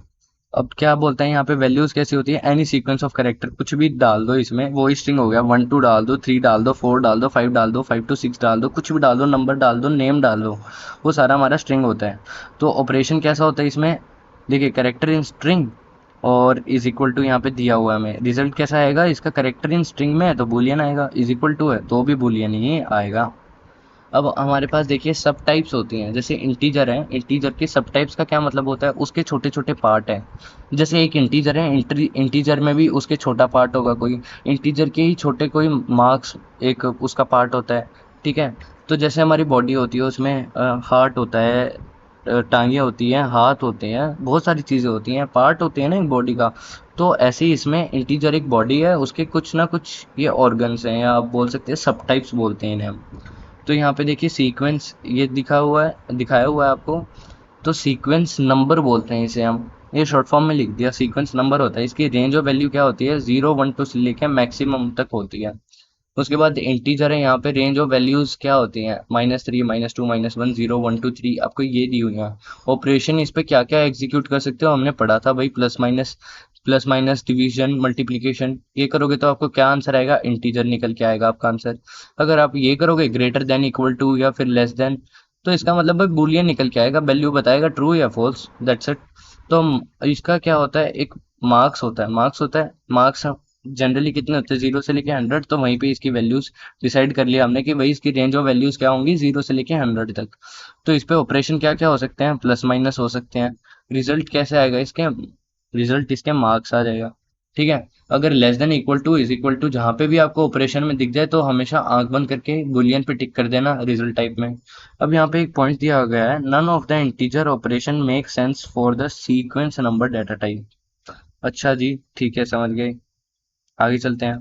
अब क्या बोलते हैं यहाँ पे? वैल्यूज कैसी होती है? एनी सीक्वेंस ऑफ कैरेक्टर, कुछ भी डाल दो इसमें, वो ही स्ट्रिंग हो गया। 1 2 डाल दो, 3 डाल दो, 4 डाल दो, 5 डाल दो, 5 to 6 डाल दो, कुछ भी डाल दो, नंबर डाल दो, नेम डाल दो, वो सारा हमारा स्ट्रिंग होता है। तो ऑपरेशन कैसा होता है इसमें? देखिए, कैरेक्टर इन स्ट्रिंग, और इज इक्वल टू यहाँ पे दिया हुआ है हमें, रिजल्ट कैसा आएगा इसका? कैरेक्टर इन स्ट्रिंग में है तो बूलियन आएगा, इज इक्वल टू है तो भी बूलियन ही आएगा। अब हमारे पास देखिए सब टाइप्स होती हैं, जैसे इंटीजर है, इंटीजर के सब टाइप्स का क्या मतलब होता है? उसके छोटे छोटे पार्ट हैं। जैसे एक इंटीजर है, इंटीजर में भी उसके छोटा पार्ट होगा कोई, इंटीजर के ही छोटे कोई मार्क्स, एक उसका पार्ट होता है, ठीक है। तो जैसे हमारी बॉडी होती है, उसमें हार्ट होता है, टांगे होती हैं, हाथ होते हैं, बहुत सारी चीज़ें होती हैं, पार्ट होते हैं ना एक बॉडी का। तो ऐसे ही इसमें इंटीजर एक बॉडी है, उसके कुछ ना कुछ ये ऑर्गन्स हैं, या आप बोल सकते हैं सब टाइप्स बोलते हैं इन्हें हम। तो यहाँ पे देखिए सीक्वेंस ये दिखा हुआ है, दिखाया हुआ है आपको। तो सीक्वेंस नंबर बोलते हैं इसे हम, ये शॉर्ट फॉर्म में लिख दिया, सीक्वेंस नंबर होता है। इसकी रेंज ऑफ वैल्यू क्या होती है? 0 1 2 से लेकर मैक्सिमम तक होती है। उसके बाद इंटीजर है, यहाँ पे रेंज ऑफ वैल्यूज क्या होती हैं? -3 -2 -1 0 1 2 3, आपको ये दी हुई है। ऑपरेशन इस पे क्या क्या एग्जीक्यूट कर सकते हो हमने पढ़ा था भाई, प्लस माइनस, डिवीजन, मल्टीप्लिकेशन, ये करोगे तो आपको क्या आंसर आएगा? इंटीजर निकल के आएगा आपका आंसर। अगर आप ये करोगे, ग्रेटर देन, इक्वल टू, या फिर लेस देन, तो इसका मतलब भाई बूलियन निकल के आएगा, वैल्यू बताएगा ट्रू या फॉल्स, दैट्स इट। तो इसका क्या होता है? एक मार्क्स होता है, मार्क्स होता है, मार्क्स जनरली कितने होते हैं? 0 से लेके 100, तो वहीं पे इसकी वैल्यूज डिसाइड कर लिया हमने कि भाई इसकी रेंज ऑफ वैल्यूज क्या होंगी 0 से लेके 100 तक। तो इस पे ऑपरेशन क्या क्या हो सकते हैं? प्लस माइनस हो सकते हैं। रिजल्ट कैसे आएगा इसके? रिजल्ट इसके मार्क्स आ जाएगा, ठीक है। अगर less than, equal to, is equal to, जहां पे भी आपको ऑपरेशन में दिख जाए तो हमेशा आंख बंद करके बुलियन पे टिक कर देना रिजल्ट टाइप में। अब यहाँ पे एक पॉइंट दिया गया है, none of the integer operation make sense for the sequence number data type. अच्छा जी, ठीक है, समझ गए। आगे चलते हैं।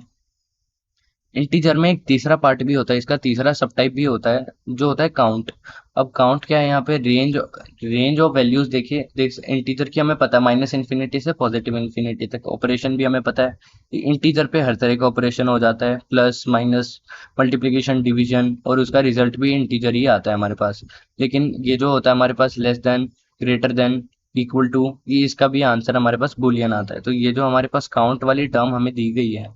इंटीजर में एक तीसरा पार्ट भी होता है, इसका तीसरा सब टाइप भी होता है, जो होता है काउंट। अब काउंट क्या है यहाँ पे, रेंज ऑफ वैल्यूज। देखिए देख, इंटीजर की हमें पता है माइनस इन्फिनिटी से पॉजिटिव इन्फिनिटी तक ऑपरेशन भी हमें पता है। इंटीजर पे हर तरह का ऑपरेशन हो जाता है, प्लस माइनस मल्टीप्लीकेशन डिवीजन, और उसका रिजल्ट भी इंटीजर ही आता है हमारे पास। लेकिन ये जो होता है हमारे पास less than, greater than, equal to, ये इसका भी आंसर हमारे पास बुलियन आता है। तो ये जो हमारे पास काउंट वाली टर्म हमें दी गई है,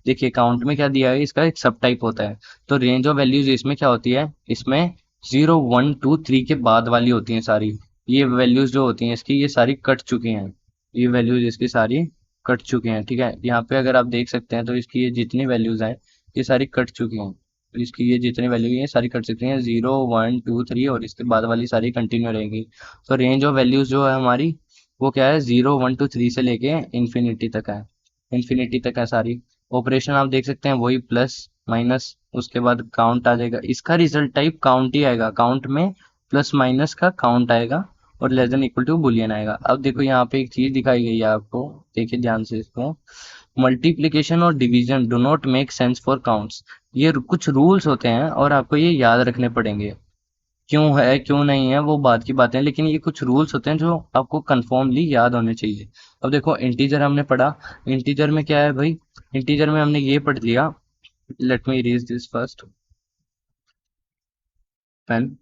देखिए काउंट में क्या दिया है, इसका एक सब टाइप होता है। तो रेंज ऑफ वैल्यूज इसमें क्या होती है, इसमें 0 1 2 3 के बाद वाली होती हैं सारी। ये वैल्यूज जो होती हैं इसकी, ये सारी कट चुकी हैं। ये वैल्यूज इसकी सारी कट चुके हैं, ठीक है। यहाँ पे अगर आप देख सकते हैं तो इसकी ये जितनी वैल्यूज हैं, ये सारी कट चुकी हैं। तो इसकी ये जितनी वैल्यू है सारी कट चुकी हैं, 0 1 2 3, और इसके बाद वाली सारी कंटिन्यू रहेंगी। तो रेंज ऑफ वैल्यूज जो है हमारी, वो क्या है, 0 1 2 3 से लेके इन्फिनिटी तक है। इन्फिनिटी तक है सारी। ऑपरेशन आप देख सकते हैं वही प्लस माइनस, उसके बाद काउंट आ जाएगा। इसका रिजल्ट टाइप काउंट ही आएगा, काउंट में प्लस माइनस का काउंट आएगा, और less than equal to boolean आएगा। अब देखो यहाँ पे एक चीज दिखाई गई है आपको, देखिए ध्यान से इसको। मल्टीप्लीकेशन और division do not make sense for counts. ये कुछ रूल्स होते हैं और आपको ये याद रखने पड़ेंगे। क्यों है क्यों नहीं है वो बात की बात है, लेकिन ये कुछ रूल्स होते हैं जो आपको कंफर्मली याद होने चाहिए। अब देखो इंटीजर हमने पढ़ा, इंटीजर में क्या है भाई, इंटीजर में हमने ये पढ़ लिया। Let me erase this first pen,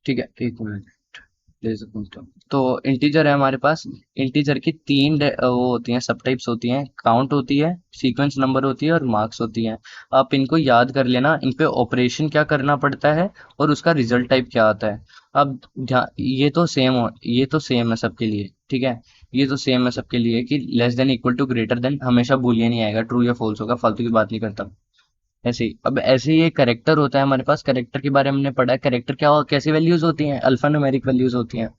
ठीक है, एक मिनट, ले सकता हूँ। तो इंटीजर है हमारे पास। इंटीजर की वो होती हैं, सब टाइप्स होती हैं, काउंट होती है, सीक्वेंस नंबर होती है, और मार्क्स होती हैं। आप इनको याद कर लेना, इन पे ऑपरेशन क्या करना पड़ता है, और उसका रिजल्ट टाइप क्या आता है। अब ये तो सेम है सबके लिए, ठीक है। ये तो सेम है सबके लिए कि less than equal to greater than हमेशा बूलियन ही आएगा, ट्रू या फॉल्स होगा, फालतू की बात नहीं करता। ऐसे ही, अब ऐसे ही एक करेक्टर होता है हमारे पास। करेक्टर के बारे में हमने पढ़ा है, करेक्टर कैसी वैल्यूज होती हैं, अल्फा न्यूमेरिक वैल्यूज होती हैं।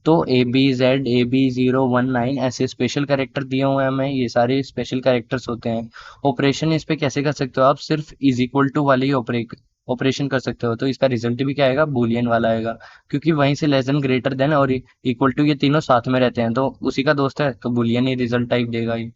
तो AB Z AB 0 1 9 ऐसे स्पेशल कैरेक्टर दिए हुए हैं हमें, ये सारे स्पेशल कैरेक्टर्स होते हैं। ऑपरेशन इस पे कैसे कर सकते हो आप, सिर्फ इज इक्वल टू वाले ही ऑपरेशन कर सकते हो। तो इसका रिजल्ट भी क्या आएगा, बुलियन वाला आएगा, क्योंकि वहीं से लेस देन, ग्रेटर देन और इक्वल टू, ये तीनों साथ में रहते हैं, तो उसी का दोस्त है, तो बुलियन ही रिजल्ट टाइप देगा ही।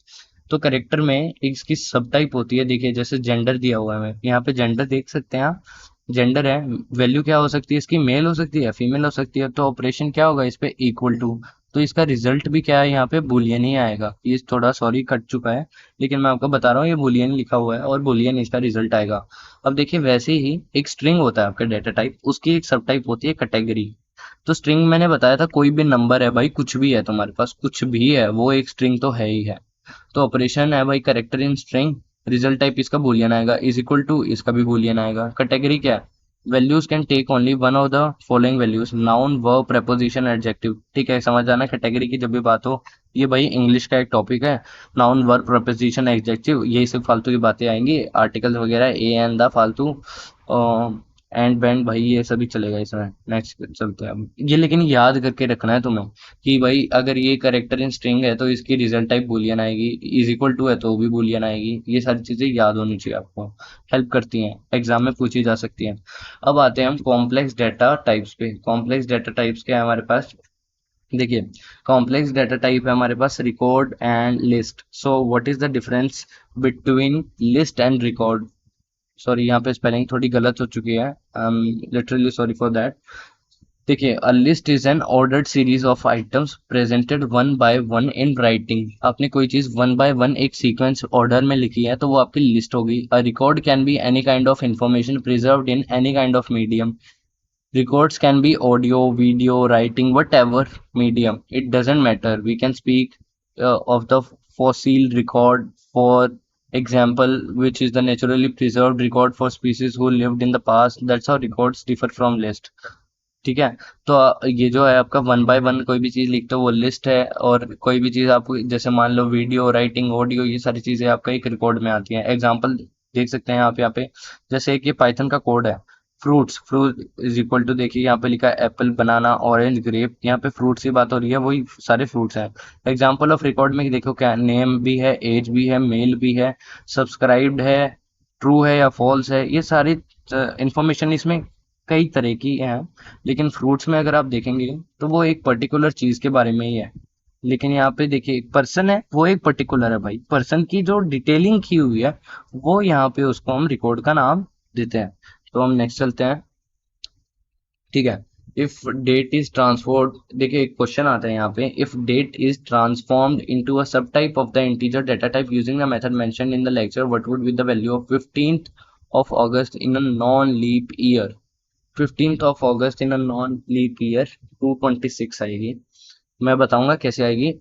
तो करेक्टर में एक इसकी सब टाइप होती है, देखिए जैसे जेंडर दिया हुआ है हमें यहाँ पे, जेंडर देख सकते हैं आप। जेंडर है, वैल्यू क्या हो सकती है इसकी, मेल हो सकती है, फीमेल हो सकती है। तो ऑपरेशन क्या होगा इस पे, इक्वल टू। तो इसका रिजल्ट भी क्या है यहाँ पे, बुलियन ही आएगा। ये थोड़ा सॉरी कट चुका है, लेकिन मैं आपको बता रहा हूँ ये बुलियन लिखा हुआ है, और बुलियन इसका रिजल्ट आएगा। अब देखिए वैसे ही एक स्ट्रिंग होता है आपका डेटा टाइप, उसकी एक सब टाइप होती है कैटेगरी। तो स्ट्रिंग मैंने बताया था, कोई भी नंबर है भाई, कुछ भी है तुम्हारे पास, कुछ भी है, वो एक स्ट्रिंग तो है ही है। तो ऑपरेशन है भाई, character in string, result type इसका बूलियन आएगा, इज इक्वल टू, इसका भी बूलियन आएगा। कैटेगरी क्या है, values can take only one of the following values, noun verb preposition adjective, ठीक है, समझ जाना कैटेगरी की जब भी बात हो। ये भाई इंग्लिश का एक टॉपिक है, नाउन वर्ब प्रेपोजिशन एडजेक्टिव, यही सब फालतू की बातें आएंगी, आर्टिकल्स वगैरह, ए एंड द फालतू, एंड बैंड भाई, ये सभी चलेगा इसमें। नेक्स्ट चलते हैं अब, ये लेकिन याद करके रखना है तुम्हें कि भाई अगर ये करेक्टर इन स्ट्रिंग है तो इसकी रिजल्ट टाइप बूलियन आएगी, इज इक्वल टू है तो भी बूलियन आएगी। ये सारी चीजें याद होनी चाहिए, आपको हेल्प करती हैं, एग्जाम में पूछी जा सकती हैं। अब आते हैं हम कॉम्प्लेक्स डेटा टाइप्स पे। कॉम्प्लेक्स डेटा टाइप्स क्या है हमारे पास, देखिए कॉम्प्लेक्स डेटा टाइप है हमारे पास record and list. So what is the difference between list and record. Sorry यहाँ पे स्पेलिंग थोड़ी गलत हो चुकी है, I am literally sorry for that. देखिए, a list is an ordered series of items presented one by one in writing. आपने कोई चीज वन बाय वन एक सीक्वेंस ऑर्डर में लिखी है तो वो आपकी लिस्ट होगी। A record can be any kind of information preserved in any kind of medium. Records can be audio, video, writing, whatever medium. It doesn't matter. We can speak of the fossil record, for example, which is the naturally preserved record for species who lived in the past. That's how records differ from list. ठीक है। तो ये जो है आपका one by one कोई भी चीज लिखते हो वो लिस्ट है, और कोई भी चीज आपको जैसे मान लो वीडियो, राइटिंग, ऑडियो, ये सारी चीजें आपका एक रिकॉर्ड में आती हैं। एग्जांपल देख सकते हैं आप यहाँ पे, जैसे एक ये पाइथन का कोड है, फ्रूट इज इक्वल टू, देखिए यहाँ पे लिखा है एप्पल, बनाना, ऑरेंज, ग्रेप। यहाँ पे फ्रूट्स की बात हो रही है, वही सारे फ्रूट्स हैं। एग्जाम्पल ऑफ रिकॉर्ड में देखो क्या, नेम भी है, एज भी है, मेल भी है, सब्सक्राइब्ड है, ट्रू है या फॉल्स है, ये सारी इंफॉर्मेशन इसमें कई तरह की हैं। लेकिन फ्रूट्स में अगर आप देखेंगे तो वो एक पर्टिकुलर चीज के बारे में ही है। लेकिन यहाँ पे देखिए एक पर्सन है, वो एक पर्टिकुलर है भाई, पर्सन की जो डिटेलिंग की हुई है वो यहाँ पे उसको हम रिकॉर्ड का नाम देते हैं। तो हम नेक्स्ट चलते हैं। ठीक है। इफ डेट इज ट्रांसफॉर्ड, देखिए एक क्वेश्चन आता है यहाँ पे, if date is transformed into a subtype of the integer data type using the method mentioned in the lecture, what would be the value of 15th of August in a non leap year. 15th of August in a non leap year 226 आएगी। मैं बताऊंगा कैसे आएगी।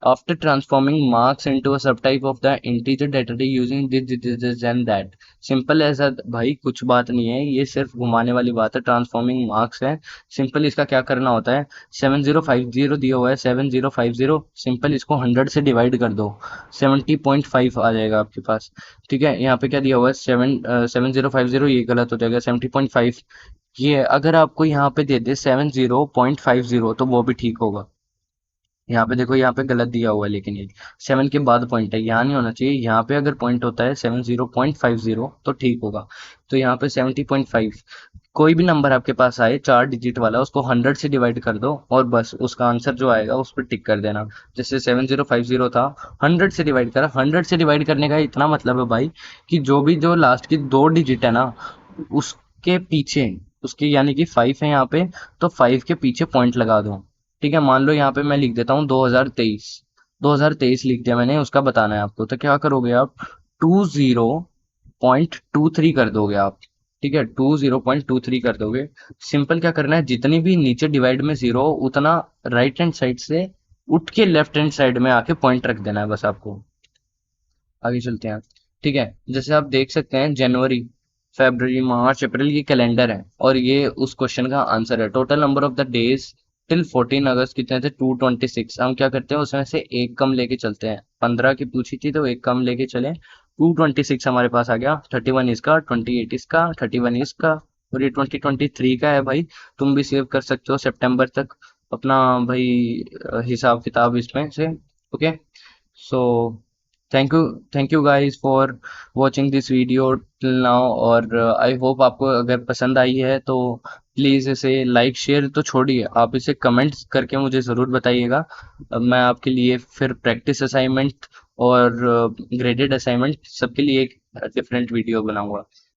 After transforming marks into a subtype of the integer data type using this and that. Simple ऐसा भाई, कुछ बात नहीं है, ये सिर्फ घुमाने वाली बात है, ट्रांसफॉर्मिंग मार्क्स है। सिंपल इसका क्या करना होता है, 7050 दिया हुआ है, 7050, सिंपल इसको 100 से डिवाइड कर दो, 70.5 आ जाएगा आपके पास। ठीक है, यहाँ पे क्या दिया हुआ है, 7050, ये गलत हो जाएगा, 70.5। ये अगर आपको यहाँ पे दे दे 70.50 तो वो भी ठीक होगा। यहाँ पे देखो, यहाँ पे गलत दिया हुआ है, लेकिन ये 7 के बाद पॉइंट है, यहाँ नहीं होना चाहिए। यहाँ पे अगर पॉइंट होता है 70.50 तो ठीक होगा। तो यहाँ पे 70.5, कोई भी नंबर आपके पास आए 4 डिजिट वाला, उसको 100 से डिवाइड कर दो और बस उसका आंसर जो आएगा उस पर टिक कर देना। जैसे 7050 था, 100 से डिवाइड करा, 100 से डिवाइड करने का इतना मतलब है भाई कि जो लास्ट की 2 डिजिट है ना, उसके पीछे, उसके यानी कि 5 है यहाँ पे, तो 5 के पीछे पॉइंट लगा दो। ठीक है, मान लो यहाँ पे मैं लिख देता हूँ 2023, 2023 लिख दिया मैंने, उसका बताना है आपको, तो क्या करोगे आप, 20.23 कर दोगे आप। ठीक है, 20.23 कर दोगे। सिंपल क्या करना है, जितनी भी नीचे डिवाइड में जीरो हो, उतना राइट हैंड साइड से उठ के लेफ्ट हैंड साइड में आके पॉइंट रख देना है बस आपको। आगे चलते हैं। ठीक है, जैसे आप देख सकते हैं, जनवरी, फरवरी, मार्च, अप्रैल, ये कैलेंडर है और ये उस क्वेश्चन का आंसर है। Total number of the days till 14 अगस्त कितने थे, 226। हम क्या करते हैं, उसमें से एक कम लेके चलते हैं, 15 की पूछी थी तो एक कम लेके चले, 226 हमारे पास आ गया। 31 इसका, 28 इसका, 31 इसका, और ये 2023 का है भाई। तुम भी सेव कर सकते हो सितंबर तक अपना भाई, हिसाब किताब इसमें से। Okay, so thank you guys for watching this video till now, और आई होप आपको अगर पसंद आई है तो प्लीज़ इसे लाइक शेयर तो छोड़िए, आप इसे कमेंट्स करके मुझे ज़रूर बताइएगा। मैं आपके लिए फिर प्रैक्टिस असाइनमेंट और ग्रेडेड असाइनमेंट सबके लिए एक डिफरेंट वीडियो बनाऊंगा।